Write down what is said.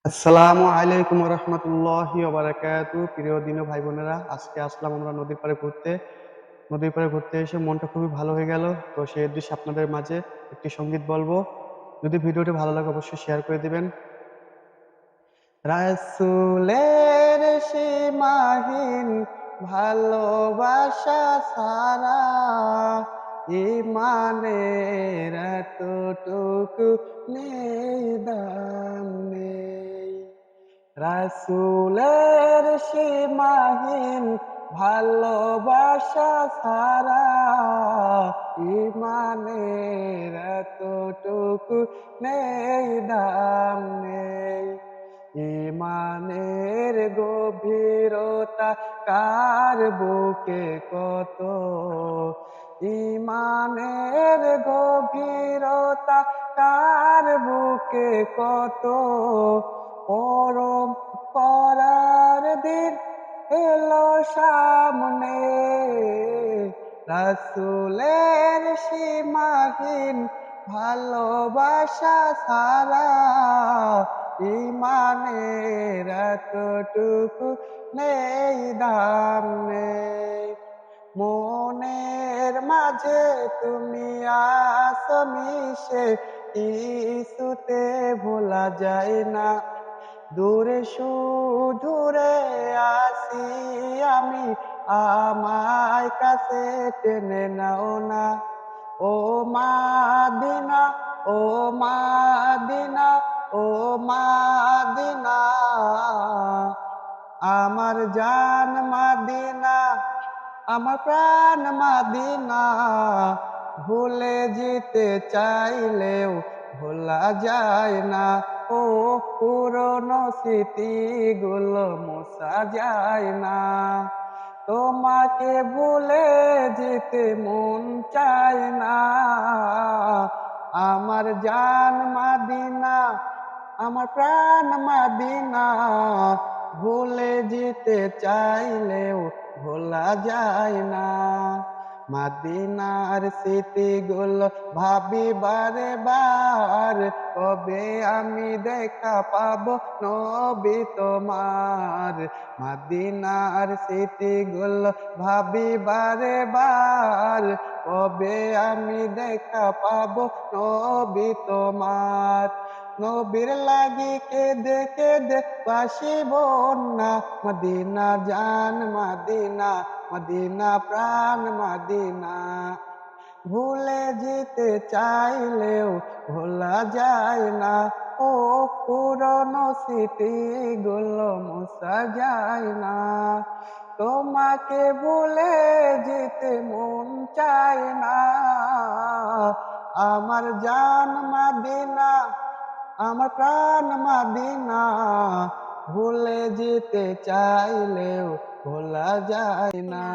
আসসালামু আলাইকুম রহমতুল্লাহি ওবারাকাতু। প্রিয় দিন ও ভাই বোনেরা, আজকে আসলাম আমরা নদীর পাড়ে ঘুরতে। নদীর পাড়ে ঘুরতে এসে মনটা খুবই ভালো হয়ে গেল। তো সেই উদ্দেশ্যে আপনাদের মাঝে একটি সঙ্গীত বলবো। যদি ভিডিওটি ভালো লাগে অবশ্যই শেয়ার করে দিবেন। রাসূলের সীমাহীন ভালোবাসা ছাড়া ইমানের এতটুকু নেই, দাম নেই। রাসূলের সীমাহীন ভালোবাসা ছাড়া ইমানের এতটুকু নেই, দাম নেই। ইমানের গভীরতা কার বুকে কত, ইমানের গভীরতা কার বুকে কত, পরম পরার দিন এলো সামনে। রাসূলের সীমাহীন ভালোবাসা ছাড়া ইমানের এতটুকু নেই, দাম নেই। মনের মাঝে তুমি আছো মিশে, কিছুতে ভোলা যায় না। দূরে সুদূরে আছি আমি, আমায় কাছে টেনে নাও না। ও মাদিনা, ও মাদিনা, ও মাদিনা, আমার জান মাদিনা, আমার প্রাণ মাদিনা। ভুলে যেতে চাইলেও ভোলা যায় না। ও পুরনো স্মৃতিগুলো মোছা যায় না। তোমাকে ভুলে যেতে মন চায় না। আমার জান মাদিনা, আমার প্রাণ মাদিনা। ভুলে যেতে চাইলেও ভোলা যায় না। মাদিনার স্মৃতিগুলো ভাবি বারে বার, কবে আমি দেখা পাবো নবী তোমার। মাদিনার স্মৃতিগুলো ভাবি বারে বার, কবে আমি দেখা পাবো নবী তোমার। নবীর লাগি কেঁদে কেঁদে বাসিব না। মদিনা জান মদিনা, মদিনা প্রাণ মদিনা। ভুলে যেতে চাইলেও ভোলা যায় না। ও পুরনো স্মৃতিগুলো মোছা যায় না। তোমাকে ভুলে যেতে মন চায় না। আমার জান মদিনা, আমার প্রাণ মদিনা। ভুলে যেতে চাইলেও ভোলা যায় না।